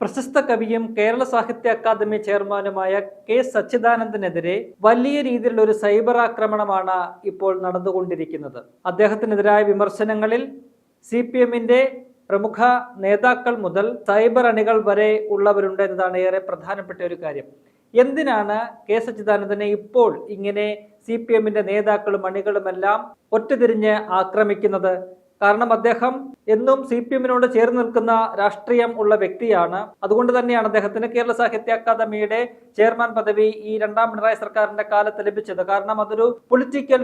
പ്രശസ്ത കവിയും കേരള സാഹിത്യ അക്കാദമി ചെയർമാനുമായ കെ സച്ചിദാനന്ദനെതിരെ വലിയ രീതിയിലുള്ള ഒരു സൈബർ ആക്രമണമാണ് ഇപ്പോൾ നടന്നുകൊണ്ടിരിക്കുന്നത്. അദ്ദേഹത്തിനെതിരായ വിമർശനങ്ങളിൽ CPM-ന്റെ പ്രമുഖ നേതാക്കൾ മുതൽ സൈബർ അണികൾ വരെ ഉള്ളവരുണ്ട് എന്നതാണ് ഏറെ പ്രധാനപ്പെട്ട ഒരു കാര്യം. എന്തിനാണ് കെ സച്ചിദാനന്ദനെ ഇപ്പോൾ ഇങ്ങനെ CPM-ന്റെ നേതാക്കളും അണികളുമെല്ലാം ഒറ്റതിരിഞ്ഞ് ആക്രമിക്കുന്നത്? കാരണം അദ്ദേഹം എന്നും CPM-നോട് ചേർന്ന് നിൽക്കുന്ന രാഷ്ട്രീയം ഉള്ള വ്യക്തിയാണ്. അതുകൊണ്ട് തന്നെയാണ് അദ്ദേഹത്തിന് കേരള സാഹിത്യ അക്കാദമിയുടെ ചെയർമാൻ പദവി ഈ രണ്ടാം പിണറായി സർക്കാരിന്റെ കാലത്ത് ലഭിച്ചത്. കാരണം അതൊരു പൊളിറ്റിക്കൽ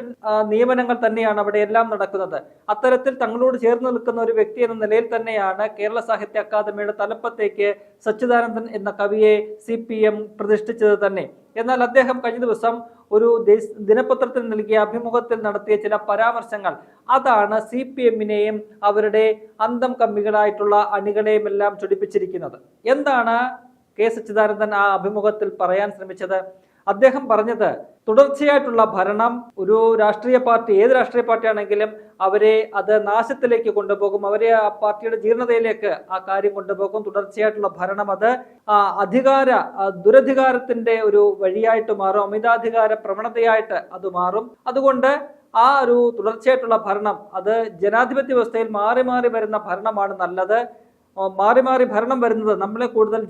നിയമനങ്ങൾ തന്നെയാണ് അവിടെ എല്ലാം നടക്കുന്നത്. അത്തരത്തിൽ തങ്ങളോട് ചേർന്ന് നിൽക്കുന്ന ഒരു വ്യക്തി എന്ന നിലയിൽ തന്നെയാണ് കേരള സാഹിത്യ അക്കാദമിയുടെ തലപ്പത്തേക്ക് സച്ചിദാനന്ദൻ എന്ന കവിയെ CPM പ്രതിഷ്ഠിച്ചത് തന്നെ. എന്നാൽ അദ്ദേഹം കഴിഞ്ഞ ദിവസം ഒരു ദിനപത്രത്തിൽ നൽകിയ അഭിമുഖത്തിൽ നടത്തിയ ചില പരാമർശങ്ങൾ അതാണ് CPM-നെയും അവരുടെ അന്തം കമ്മികളായിട്ടുള്ള അണികളെയും എല്ലാം ചൊടിപ്പിച്ചിരിക്കുന്നത്. എന്താണ് കെ സച്ചിദാനന്ദൻ ആ അഭിമുഖത്തിൽ പറയാൻ ശ്രമിച്ചത്? അദ്ദേഹം പറഞ്ഞത് തുടർച്ചയായിട്ടുള്ള ഭരണം ഒരു രാഷ്ട്രീയ പാർട്ടി, ഏത് രാഷ്ട്രീയ പാർട്ടിയാണെങ്കിലും അവരെ അത് നാശത്തിലേക്ക് കൊണ്ടുപോകും, അവരെ ആ പാർട്ടിയുടെ ജീർണതയിലേക്ക് ആ കാര്യം കൊണ്ടുപോകും. തുടർച്ചയായിട്ടുള്ള ഭരണം അത് ദുരധികാരത്തിന്റെ ഒരു വഴിയായിട്ട് മാറും, അമിതാധികാര പ്രവണതയായിട്ട് അത് മാറും. അതുകൊണ്ട് ആ ഒരു തുടർച്ചയായിട്ടുള്ള ഭരണം അത് ജനാധിപത്യ വ്യവസ്ഥയിൽ മാറി മാറി വരുന്ന ഭരണമാണ് നല്ലത്. മാറി മാറി ഭരണം വരുന്നത് നമ്മളെ കൂടുതൽ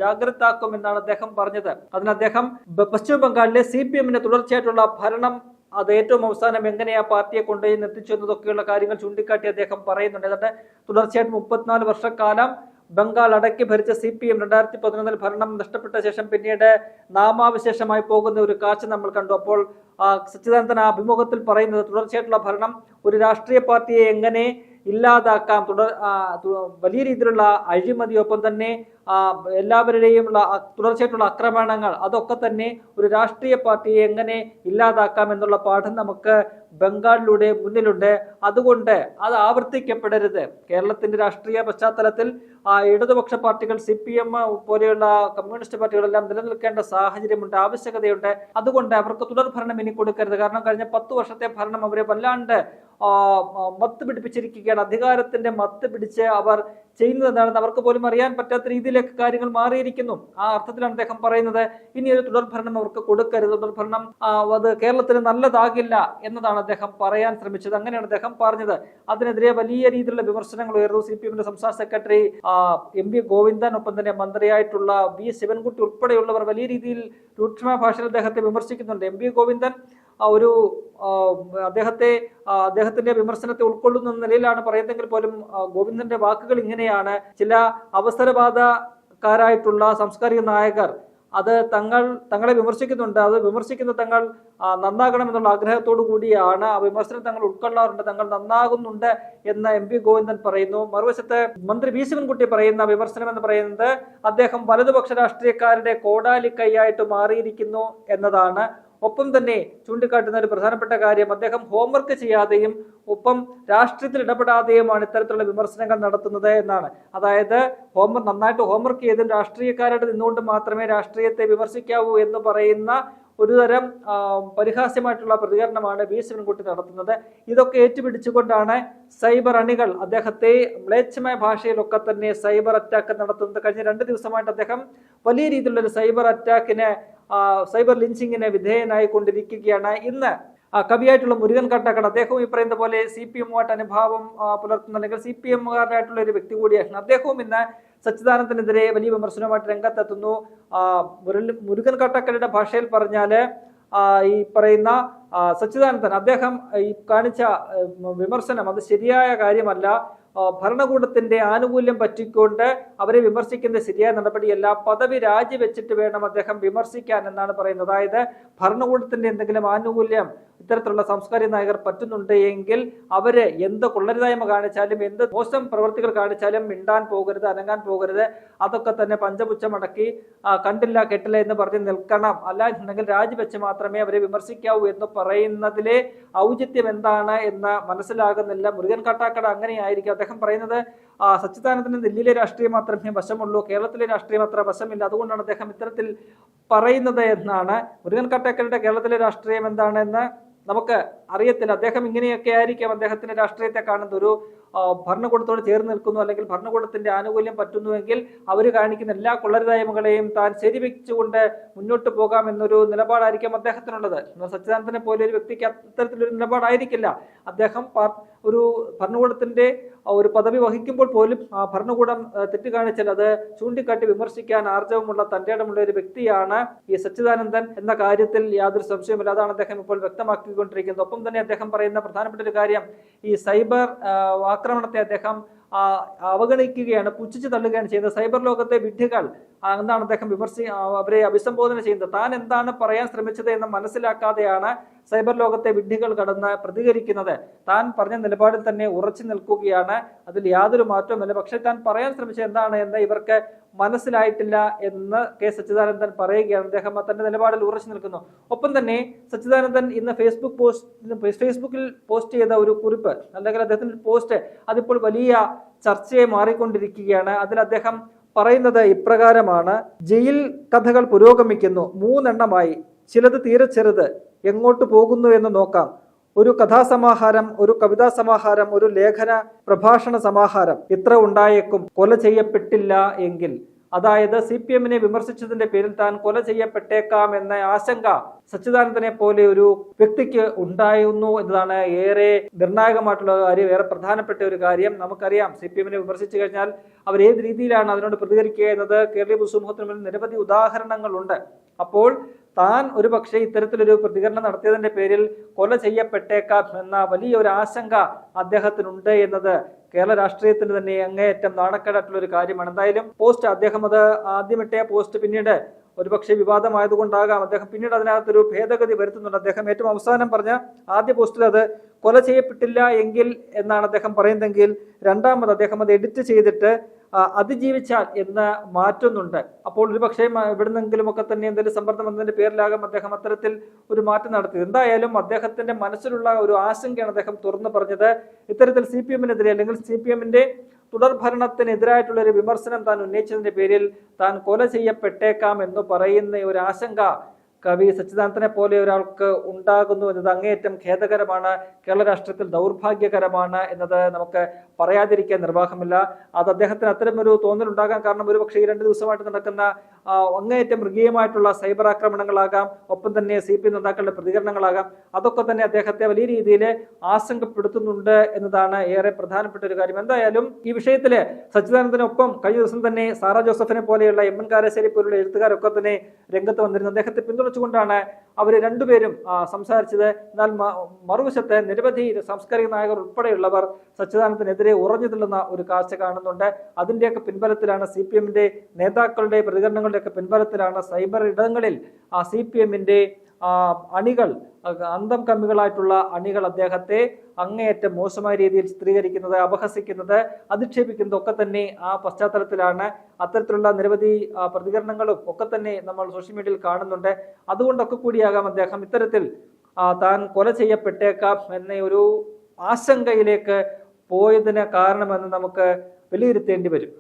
ജാഗ്രതാക്കും എന്നാണ് അദ്ദേഹം പറഞ്ഞത്. അതിന് അദ്ദേഹം പശ്ചിമ ബംഗാളിലെ CPM-ന്റെ തുടർച്ചയായിട്ടുള്ള ഭരണം അത് ഏറ്റവും അവസാനം എങ്ങനെയാ പാർട്ടിയെ കൊണ്ടുപോയി എത്തിച്ചു എന്നതൊക്കെയുള്ള കാര്യങ്ങൾ ചൂണ്ടിക്കാട്ടി അദ്ദേഹം പറയുന്നുണ്ട്. എന്നിട്ട് തുടർച്ചയായിട്ട് 34 വർഷക്കാലം ബംഗാൾ അടക്കി ഭരിച്ച CPM 2011 ഭരണം നഷ്ടപ്പെട്ട ശേഷം പിന്നീട് നാമാവിശേഷമായി പോകുന്ന ഒരു കാഴ്ച നമ്മൾ കണ്ടു. അപ്പോൾ സച്ചിദാനന്ദൻ ആ അഭിമുഖത്തിൽ പറയുന്നത് തുടർച്ചയായിട്ടുള്ള ഭരണം ഒരു രാഷ്ട്രീയ പാർട്ടിയെ എങ്ങനെ ഇല്ലാതാക്കാം, വലിയ രീതിയിലുള്ള അഴിമതി, ഒപ്പം തന്നെ എല്ലാവരുടെയും തുടർച്ചയായിട്ടുള്ള ആക്രമണങ്ങൾ, അതൊക്കെ തന്നെ ഒരു രാഷ്ട്രീയ പാർട്ടിയെ എങ്ങനെ ഇല്ലാതാക്കാം എന്നുള്ള പാഠം നമുക്ക് ബംഗാളിലൂടെ മുന്നിലുണ്ട്. അതുകൊണ്ട് അത് ആവർത്തിക്കപ്പെടരുത്. കേരളത്തിന്റെ രാഷ്ട്രീയ പശ്ചാത്തലത്തിൽ ഇടതുപക്ഷ പാർട്ടികൾ CPM പോലെയുള്ള കമ്മ്യൂണിസ്റ്റ് പാർട്ടികളെല്ലാം നിലനിൽക്കേണ്ട സാഹചര്യമുണ്ട്, ആവശ്യകതയുണ്ട്. അതുകൊണ്ട് അവർക്ക് തുടർ ഭരണം ഇനി കൊടുക്കരുത്. കാരണം കഴിഞ്ഞ 10 വർഷത്തെ ഭരണം അവരെ വല്ലാണ്ട് മത്ത് പിടിപ്പിച്ചിരിക്കുകയാണ്. അധികാരത്തിന്റെ മത്ത് പിടിച്ച് അവർ ചെയ്യുന്നത് എന്താണെന്ന് അവർക്ക് പോലും അറിയാൻ പറ്റാത്ത രീതിയിലേക്ക് കാര്യങ്ങൾ മാറിയിരിക്കുന്നു. ആ അർത്ഥത്തിലാണ് അദ്ദേഹം പറയുന്നത് ഇനി ഒരു തുടർഭരണം അവർക്ക് കൊടുക്കരുത്, തുടർഭരണം അത് കേരളത്തിന് നല്ലതാകില്ല എന്നതാണ് അദ്ദേഹം പറയാൻ ശ്രമിച്ചത്. അങ്ങനെയാണ് അദ്ദേഹം പറഞ്ഞത്. അതിനെതിരെ വലിയ രീതിയിലുള്ള വിമർശനങ്ങൾ ഉയർന്നു. CPM-ന്റെ സംസ്ഥാന സെക്രട്ടറി MV ഗോവിന്ദൻ, ഒപ്പം തന്നെ മന്ത്രിയായിട്ടുള്ള V ശിവൻകുട്ടി ഉൾപ്പെടെയുള്ളവർ വലിയ രീതിയിൽ രൂക്ഷമായ ഭാഷയിൽ അദ്ദേഹത്തെ വിമർശിക്കുന്നുണ്ട്. MV ഗോവിന്ദൻ അദ്ദേഹത്തിന്റെ വിമർശനത്തെ ഉൾക്കൊള്ളുന്ന നിലയിലാണ് പറയുന്നതെങ്കിൽ പോലും ഗോവിന്ദന്റെ വാക്കുകൾ ഇങ്ങനെയാണ്: ചില അവസരവാദക്കാരായിട്ടുള്ള സാംസ്കാരിക നായകർ അത് തങ്ങളെ വിമർശിക്കുന്നുണ്ട്. അത് വിമർശിക്കുന്ന തങ്ങൾ നന്നാകണമെന്നുള്ള ആഗ്രഹത്തോടു കൂടിയാണ് ആ വിമർശനം തങ്ങൾ ഉൾക്കൊള്ളാറുണ്ട്, തങ്ങൾ നന്നാകുന്നുണ്ട് എന്ന് MV ഗോവിന്ദൻ പറയുന്നു. മറുവശത്ത് മന്ത്രി V ശിവൻകുട്ടി പറയുന്ന വിമർശനം എന്ന് പറയുന്നത് അദ്ദേഹം വലതുപക്ഷ രാഷ്ട്രീയക്കാരുടെ കോടാലിക്കൈയായിട്ട് മാറിയിരിക്കുന്നു എന്നതാണ്. ഒപ്പം തന്നെ ചൂണ്ടിക്കാട്ടുന്ന ഒരു പ്രധാനപ്പെട്ട കാര്യം, അദ്ദേഹം ഹോംവർക്ക് ചെയ്യാതെയും ഒപ്പം രാഷ്ട്രീയത്തിൽ ഇടപെടാതെയുമാണ് ഇത്തരത്തിലുള്ള വിമർശനങ്ങൾ നടത്തുന്നത് എന്നാണ്. അതായത് നന്നായിട്ട് ഹോംവർക്ക് ചെയ്തും രാഷ്ട്രീയക്കാരുടെ നിന്നുകൊണ്ട് മാത്രമേ രാഷ്ട്രീയത്തെ വിമർശിക്കാവൂ എന്ന് പറയുന്ന ഒരുതരം പരിഹാസ്യമായിട്ടുള്ള പ്രതികരണമാണ് V ശിവൻകുട്ടി നടത്തുന്നത്. ഇതൊക്കെ ഏറ്റുപിടിച്ചുകൊണ്ടാണ് സൈബർ അണികൾ അദ്ദേഹത്തെ മ്ലേച്ഛമായ ഭാഷയിലൊക്കെ തന്നെ സൈബർ അറ്റാക്ക് നടത്തുന്നത്. കഴിഞ്ഞ 2 ദിവസമായിട്ട് അദ്ദേഹം വലിയ രീതിയിലുള്ള ഒരു സൈബർ ലിഞ്ചിങ്ങിന് വിധേയനായി കൊണ്ടിരിക്കുകയാണ്. ഇന്ന് കവിയായിട്ടുള്ള മുരുകൻ കാട്ടാക്കട, അദ്ദേഹവും ഈ പറയുന്ന പോലെ CPM-ആയിട്ട് അനുഭാവം പുലർത്തുന്ന അല്ലെങ്കിൽ CPM-കാരനായിട്ടുള്ള ഒരു വ്യക്തി കൂടിയാണ്. അദ്ദേഹവും ഇന്ന് സച്ചിദാനന്ദനെതിരെ വലിയ വിമർശനവുമായിട്ട് രംഗത്തെത്തുന്നു. മുരുകൻ കാട്ടാക്കടയുടെ ഭാഷയിൽ പറഞ്ഞാല് ഈ പറയുന്ന സച്ചിദാനന്ദൻ അദ്ദേഹം ഈ കാണിച്ച വിമർശനം അത് ശരിയായ കാര്യമല്ല. ഭരണകൂടത്തിന്റെ ആനുകൂല്യം പറ്റിക്കൊണ്ട് അവരെ വിമർശിക്കുന്ന ശരിയായ നടപടിയല്ല. പദവി രാജിവെച്ചിട്ട് വേണം അദ്ദേഹം വിമർശിക്കാൻ എന്നാണ് പറയുന്നത്. അതായത് ഭരണകൂടത്തിന്റെ എന്തെങ്കിലും ആനുകൂല്യം ഇത്തരത്തിലുള്ള സാംസ്കാരിക നായകർ പറ്റുന്നുണ്ട് എങ്കിൽ അവര് എന്ത് കൊള്ളരുതായ്മ കാണിച്ചാലും എന്ത് മോശം പ്രവൃത്തികൾ കാണിച്ചാലും മിണ്ടാൻ പോകരുത്, അനങ്ങാൻ പോകരുത്. അതൊക്കെ തന്നെ പഞ്ചപുച്ഛമടക്കി കണ്ടില്ല കെട്ടില്ല എന്ന് പറഞ്ഞ് നിൽക്കണം. അല്ല എന്നുണ്ടെങ്കിൽ രാജിവെച്ച് മാത്രമേ അവരെ വിമർശിക്കാവൂ എന്ന് പറയുന്നതിലെ ഔചിത്യം എന്താണ് എന്ന് മനസ്സിലാകുന്നില്ല. മുരുകൻ കാട്ടാക്കട അങ്ങനെയായിരിക്കും. അദ്ദേഹം പറയുന്നത് സച്ചിദാനന്ദന് ദില്ലിയിലെ രാഷ്ട്രീയം മാത്രമേ വശമുള്ളൂ, കേരളത്തിലെ രാഷ്ട്രീയം അത്ര വശമില്ല, അതുകൊണ്ടാണ് അദ്ദേഹം ഇത്തരത്തിൽ പറയുന്നത് എന്നാണ്. മുരുകൻ കാട്ടാക്കടയുടെ കേരളത്തിലെ രാഷ്ട്രീയം എന്താണെന്ന് നമുക്ക് അറിയത്തില്ല. അദ്ദേഹം ഇങ്ങനെയൊക്കെ ആയിരിക്കും അദ്ദേഹത്തിന്റെ രാഷ്ട്രീയത്തെ കാണുന്നത്. ഒരു ഭരണകൂടത്തോട് ചേർന്ന് നിൽക്കുന്നു, അല്ലെങ്കിൽ ഭരണകൂടത്തിന്റെ ആനുകൂല്യം പറ്റുന്നുവെങ്കിൽ അവർ കാണിക്കുന്ന എല്ലാ കൊള്ളരുതായ്മകളെയും താൻ ശരിവെച്ചുകൊണ്ട് മുന്നോട്ട് പോകാം എന്നൊരു നിലപാടായിരിക്കും അദ്ദേഹത്തിനുള്ളത്. സച്ചിദാനന്ദനെ പോലെ ഒരു വ്യക്തിക്ക് അത്തരത്തിലൊരു നിലപാടായിരിക്കില്ല. അദ്ദേഹം ഒരു ഭരണകൂടത്തിന്റെ ഒരു പദവി വഹിക്കുമ്പോൾ പോലും ആ ഭരണകൂടം തെറ്റ് കാണിച്ചാൽ അത് ചൂണ്ടിക്കാട്ടി വിമർശിക്കാൻ ആർജവമുള്ള തന്റെ ഇടമുള്ള ഒരു വ്യക്തിയാണ് ഈ സച്ചിദാനന്ദൻ എന്ന കാര്യത്തിൽ യാതൊരു സംശയവുമില്ല. അതാണ് അദ്ദേഹം ഇപ്പോൾ വ്യക്തമാക്കിക്കൊണ്ടിരിക്കുന്നത്. ഒപ്പം തന്നെ അദ്ദേഹം പറയുന്ന പ്രധാനപ്പെട്ട ഒരു കാര്യം, ഈ സൈബർ ആക്രമണത്തെ അദ്ദേഹം അവഗണിക്കുകയാണ്, പുച്ഛിച്ചു തള്ളുകയാണ് ചെയ്യുന്നത്. സൈബർ ലോകത്തെ വിഡ്ഢികൾ എന്താണ് അദ്ദേഹം അവരെ അഭിസംബോധന ചെയ്യുന്നത്. താൻ എന്താണ് പറയാൻ ശ്രമിച്ചത് എന്ന് മനസ്സിലാക്കാതെയാണ് സൈബർ ലോകത്തെ വിഡ്ഢികൾ കടന്ന് പ്രതികരിക്കുന്നത്. താൻ പറഞ്ഞ നിലപാടിൽ തന്നെ ഉറച്ചു നിൽക്കുകയാണ്, അതിൽ യാതൊരു മാറ്റവുമില്ല. പക്ഷെ താൻ പറയാൻ ശ്രമിച്ചത് എന്താണ് എന്ന് ഇവർക്ക് മനസ്സിലായിട്ടില്ല എന്ന് കെ സച്ചിദാനന്ദൻ പറയുകയാണ്. അദ്ദേഹം തന്റെ നിലപാടിൽ ഉറച്ചു നിൽക്കുന്നു. ഒപ്പം തന്നെ സച്ചിദാനന്ദൻ ഇന്ന് ഫേസ്ബുക്കിൽ പോസ്റ്റ് ചെയ്ത ഒരു കുറിപ്പ്, അല്ലെങ്കിൽ അദ്ദേഹത്തിന്റെ പോസ്റ്റ്, അതിപ്പോൾ വലിയ ചർച്ചയെ മാറിക്കൊണ്ടിരിക്കുകയാണ്. അതിൽ അദ്ദേഹം പറയുന്നത് ഇപ്രകാരമാണ്: ജയിൽ കഥകൾ പുരോഗമിക്കുന്നു, 3 എണ്ണമായി, ചിലത് തീരെ ചെറുത്, എങ്ങോട്ട് പോകുന്നു എന്ന് നോക്കാം. ഒരു കഥാസമാഹാരം, ഒരു കവിതാ സമാഹാരം, ഒരു ലേഖന പ്രഭാഷണ സമാഹാരം, ഇത്ര ഉണ്ടായേക്കും കൊല ചെയ്യപ്പെട്ടില്ല എങ്കിൽ. അതായത് CPM-നെ വിമർശിച്ചതിന്റെ പേരിൽ താൻ കൊല ചെയ്യപ്പെട്ടേക്കാം എന്ന ആശങ്ക സച്ചിദാനന്ദനെ പോലെ ഒരു വ്യക്തിക്ക് ഉണ്ടായിരുന്നു എന്നതാണ് ഏറെ നിർണായകമായിട്ടുള്ള കാര്യം, ഏറെ പ്രധാനപ്പെട്ട ഒരു കാര്യം. നമുക്കറിയാം, CPM-നെ വിമർശിച്ചു കഴിഞ്ഞാൽ അവർ ഏത് രീതിയിലാണ് അതിനോട് പ്രതികരിക്കുക എന്നത് കേരളീയ പൊതുസമൂഹത്തിന് മുന്നിൽ നിരവധി ഉദാഹരണങ്ങളുണ്ട്. അപ്പോൾ താൻ ഒരു പക്ഷേ ഇത്തരത്തിലൊരു പ്രതികരണം നടത്തിയതിന്റെ പേരിൽ കൊല ചെയ്യപ്പെട്ടേക്കാം എന്ന വലിയൊരു ആശങ്ക അദ്ദേഹത്തിനുണ്ട് എന്നത് കേരള രാഷ്ട്രീയത്തിന് തന്നെ അങ്ങേയറ്റം നാണക്കേടായിട്ടുള്ള ഒരു കാര്യമാണ്. എന്തായാലും പോസ്റ്റ്, അദ്ദേഹം അത് ആദ്യമിട്ട പോസ്റ്റ് പിന്നീട് ഒരുപക്ഷെ വിവാദമായതുകൊണ്ടാകാം അദ്ദേഹം പിന്നീട് അതിനകത്തൊരു ഭേദഗതി വരുത്തുന്നുണ്ട്. അദ്ദേഹം ഏറ്റവും അവസാനം പറഞ്ഞ ആദ്യ പോസ്റ്റിൽ അത് കൊല ചെയ്യപ്പെട്ടില്ല എങ്കിൽ എന്നാണ് അദ്ദേഹം പറയുന്നതെങ്കിൽ, രണ്ടാമത് അദ്ദേഹം അത് എഡിറ്റ് ചെയ്തിട്ട് അതിജീവിച്ചാൽ എന്ന് മാറ്റുന്നുണ്ട്. അപ്പോൾ ഒരുപക്ഷെ എവിടുന്നെങ്കിലും ഒക്കെ തന്നെ എന്തെങ്കിലും സമ്മർദ്ദം വന്നതിന്റെ പേരിലാകും അദ്ദേഹം അത്തരത്തിൽ ഒരു മാറ്റം നടത്തിയത്. എന്തായാലും അദ്ദേഹത്തിന്റെ മനസ്സിലുള്ള ഒരു ആശങ്കയാണ് അദ്ദേഹം തുറന്നു പറഞ്ഞത്. ഇത്തരത്തിൽ CPM-നെതിരെ, അല്ലെങ്കിൽ CPM-ന്റെ തുടർഭരണത്തിനെതിരായിട്ടുള്ള ഒരു വിമർശനം താൻ ഉന്നയിച്ചതിന്റെ പേരിൽ താൻ കൊല ചെയ്യപ്പെട്ടേക്കാം എന്ന് പറയുന്ന ഒരു ആശങ്ക കവി സച്ചിദാനന്ദനെ പോലെ ഒരാൾക്ക് ഉണ്ടാകുന്നു എന്നത് അങ്ങേയറ്റം ഖേദകരമാണ്, കേരള രാഷ്ട്രീയത്തിൽ ദൗർഭാഗ്യകരമാണ് എന്നത് നമുക്ക് പറയാതിരിക്കാൻ നിർവാഹമില്ല. അത് അദ്ദേഹത്തിന് അത്തരമൊരു തോന്നലുണ്ടാകാൻ കാരണം ഒരുപക്ഷെ ഈ 2 ദിവസമായിട്ട് നടക്കുന്ന അങ്ങേയറ്റം മൃഗീയമായിട്ടുള്ള സൈബർ ആക്രമണങ്ങളാകാം, ഒപ്പം തന്നെ CPM നേതാക്കളുടെ പ്രതികരണങ്ങളാകാം. അതൊക്കെ തന്നെ അദ്ദേഹത്തെ വലിയ രീതിയിൽ ആശങ്കപ്പെടുത്തുന്നുണ്ട് എന്നതാണ് ഏറെ പ്രധാനപ്പെട്ട ഒരു കാര്യം. എന്തായാലും ഈ വിഷയത്തില് സച്ചിദാനന്ദനൊപ്പം കഴിഞ്ഞ ദിവസം തന്നെ സാറാ ജോസഫിനെ പോലെയുള്ള MN കാരശ്ശേരി പോലുള്ള എഴുത്തുകാരൊക്കെ തന്നെ രംഗത്ത് വന്നിരുന്നു. അദ്ദേഹത്തെ പിന്തുണച്ചുകൊണ്ടാണ് അവർ രണ്ടുപേരും സംസാരിച്ചത്. എന്നാൽ മറുവശത്ത് നിരവധി സാംസ്കാരിക നായകർ ഉൾപ്പെടെയുള്ളവർ സച്ചിദാനന്ദനെതിരെ ഉറഞ്ഞു തള്ളുന്ന ഒരു കാഴ്ച കാണുന്നുണ്ട്. അതിന്റെയൊക്കെ പിൻബലത്തിലാണ്, CPM-ന്റെ നേതാക്കളുടെ പ്രതികരണങ്ങളുടെയൊക്കെ പിൻബലത്തിലാണ് സൈബർ ഇടങ്ങളിൽ CPM-ന്റെ അണികൾ, അന്തം കമ്മികളായിട്ടുള്ള അണികൾ അദ്ദേഹത്തെ അങ്ങേയറ്റം മോശമായ രീതിയിൽ ചിത്രീകരിക്കുന്നത്, അപഹസിക്കുന്നത്, അധിക്ഷേപിക്കുന്നത് ഒക്കെ തന്നെ ആ പശ്ചാത്തലത്തിലാണ്. അത്തരത്തിലുള്ള നിരവധി പ്രതികരണങ്ങളും ഒക്കെ തന്നെ നമ്മൾ സോഷ്യൽ മീഡിയയിൽ കാണുന്നുണ്ട്. അതുകൊണ്ടൊക്കെ കൂടിയാകാം അദ്ദേഹം ഇത്തരത്തിൽ താൻ കൊല ചെയ്യപ്പെട്ടേക്കാം എന്ന ഒരു ആശങ്കയിലേക്ക് പോയതിന് കാരണമെന്ന് നമുക്ക് വിലയിരുത്തേണ്ടി വരും.